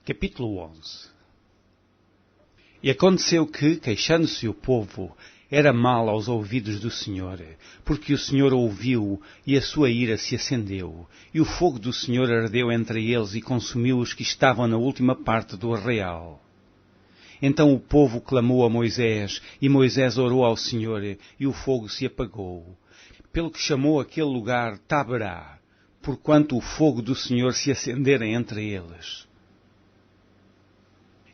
Capítulo 11. E aconteceu que, queixando-se o povo, era mal aos ouvidos do Senhor, porque o Senhor ouviu e a sua ira se acendeu, e o fogo do Senhor ardeu entre eles e consumiu os que estavam na última parte do arraial. Então o povo clamou a Moisés, e Moisés orou ao Senhor, e o fogo se apagou, pelo que chamou aquele lugar Taberá, porquanto o fogo do Senhor se acendera entre eles.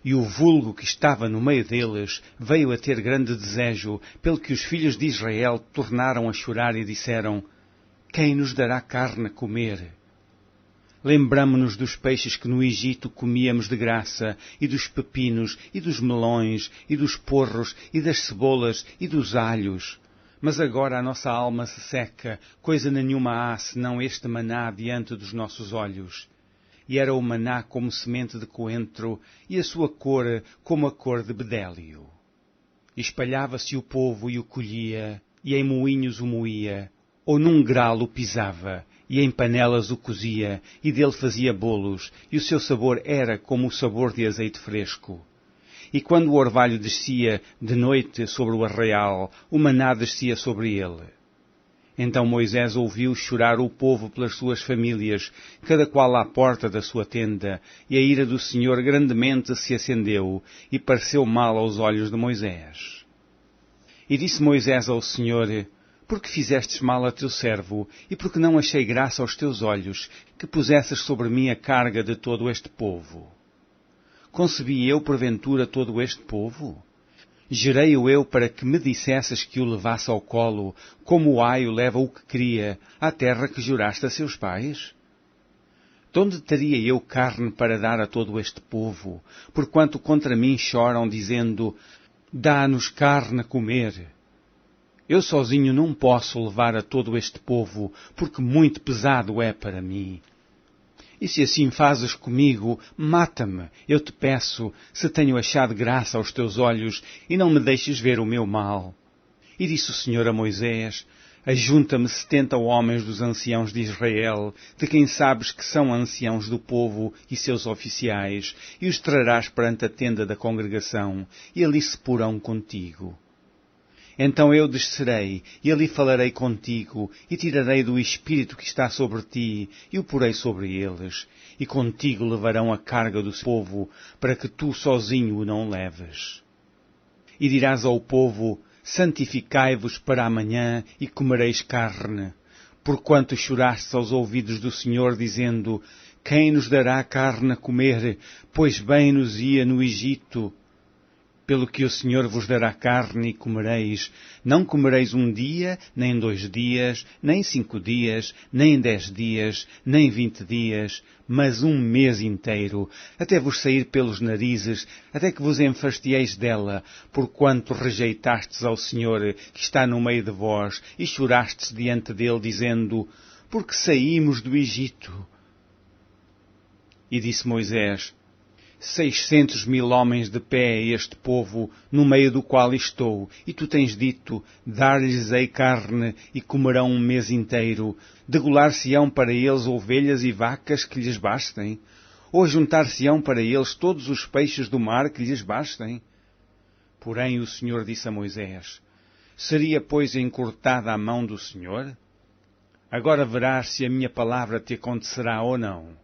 E o vulgo que estava no meio deles veio a ter grande desejo, pelo que os filhos de Israel tornaram a chorar e disseram: Quem nos dará carne a comer? Lembramo-nos dos peixes que no Egito comíamos de graça, e dos pepinos, e dos melões, e dos porros, e das cebolas, e dos alhos. Mas agora a nossa alma se seca, coisa nenhuma há senão este maná diante dos nossos olhos. E era o maná como semente de coentro, e a sua cor como a cor de bedélio. Espalhava-se o povo e o colhia, e em moinhos o moía, ou num grau o pisava, e em panelas o cozia, e dele fazia bolos, e o seu sabor era como o sabor de azeite fresco. E quando o orvalho descia de noite sobre o arraial, o maná descia sobre ele. Então Moisés ouviu chorar o povo pelas suas famílias, cada qual à porta da sua tenda, e a ira do Senhor grandemente se acendeu, e pareceu mal aos olhos de Moisés. E disse Moisés ao Senhor: Por que fizestes mal a teu servo, e porque não achei graça aos teus olhos, que pusesses sobre mim a carga de todo este povo? Concebi eu, porventura, todo este povo? Gerei-o eu para que me dissesses que o levasse ao colo, como o aio leva o que cria, à terra que juraste a seus pais? De onde teria eu carne para dar a todo este povo, porquanto contra mim choram, dizendo: Dá-nos carne a comer? Eu sozinho não posso levar a todo este povo, porque muito pesado é para mim. E se assim fazes comigo, mata-me, eu te peço, se tenho achado graça aos teus olhos, e não me deixes ver o meu mal. E disse o Senhor a Moisés: Ajunta-me 70 homens dos anciãos de Israel, de quem sabes que são anciãos do povo e seus oficiais, e os trarás perante a tenda da congregação, e ali se porão contigo. Então eu descerei, e ali falarei contigo, e tirarei do Espírito que está sobre ti, e o porei sobre eles, e contigo levarão a carga do povo, para que tu sozinho o não leves. E dirás ao povo: Santificai-vos para amanhã, e comereis carne, porquanto chorastes aos ouvidos do Senhor, dizendo: Quem nos dará carne a comer, pois bem nos ia no Egito? Pelo que o Senhor vos dará carne e comereis, não comereis 1 dia, nem 2 dias, nem 5 dias, nem 10 dias, nem 20 dias, mas 1 mês inteiro, até vos sair pelos narizes, até que vos enfastieis dela, porquanto rejeitastes ao Senhor, que está no meio de vós, e chorastes diante dele, dizendo: Porque saímos do Egito? E disse Moisés: 600.000 homens de pé é este povo, no meio do qual estou, e tu tens dito: Dar-lhes-ei carne, e comerão 1 mês inteiro. Degolar-se-ão para eles ovelhas e vacas que lhes bastem? Ou juntar-se-ão para eles todos os peixes do mar que lhes bastem? Porém o Senhor disse a Moisés: Seria, pois, encurtada a mão do Senhor? Agora verás se a minha palavra te acontecerá ou não.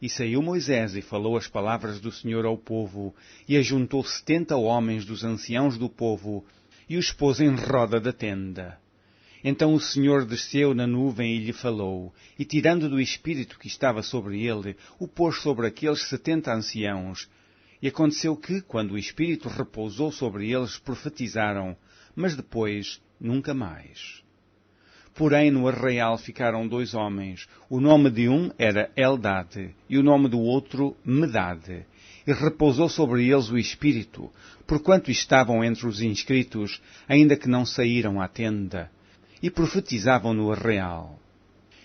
E saiu Moisés e falou as palavras do Senhor ao povo, e ajuntou 70 homens dos anciãos do povo, e os pôs em roda da tenda. Então o Senhor desceu na nuvem e lhe falou, e tirando do Espírito que estava sobre ele, o pôs sobre aqueles 70 anciãos. E aconteceu que, quando o Espírito repousou sobre eles, profetizaram, mas depois nunca mais. Porém, no arraial ficaram 2 homens. O nome de um era Eldade, e o nome do outro Medade. E repousou sobre eles o Espírito, porquanto estavam entre os inscritos, ainda que não saíram à tenda, e profetizavam no arraial.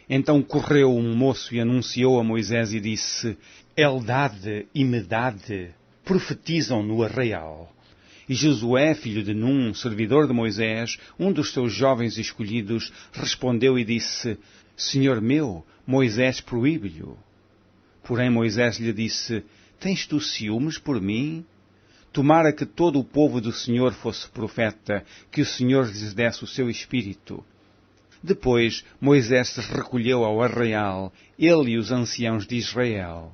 Então correu um moço e anunciou a Moisés e disse: Eldade e Medade profetizam no arraial. E Josué, filho de Num, servidor de Moisés, um dos seus jovens escolhidos, respondeu e disse: Senhor meu, Moisés proíbe-lhe. Porém Moisés lhe disse: tens tu ciúmes por mim? Tomara que todo o povo do Senhor fosse profeta, que o Senhor lhes desse o seu espírito. Depois Moisés se recolheu ao arraial, ele e os anciãos de Israel.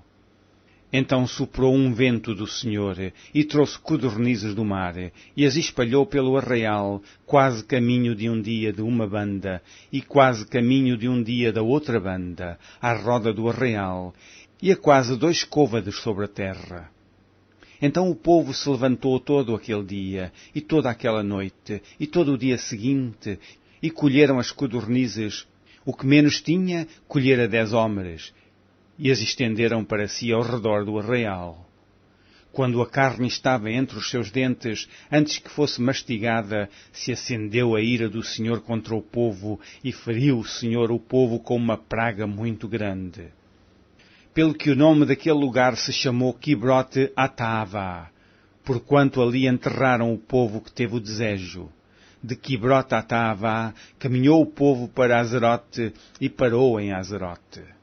Então soprou um vento do Senhor, e trouxe codornizes do mar, e as espalhou pelo arraial, quase caminho de um dia de uma banda, e quase caminho de um dia da outra banda, à roda do arraial, e a quase 2 côvados sobre a terra. Então o povo se levantou todo aquele dia, e toda aquela noite, e todo o dia seguinte, e colheram as codornizes. O que menos tinha, colhera 10 homeres, e as estenderam para si ao redor do arraial. Quando a carne estava entre os seus dentes, antes que fosse mastigada, se acendeu a ira do Senhor contra o povo, e feriu o Senhor o povo com uma praga muito grande. Pelo que o nome daquele lugar se chamou Kibrote Atava, porquanto ali enterraram o povo que teve o desejo. De Kibrote Atava caminhou o povo para Azerote e parou em Azerote.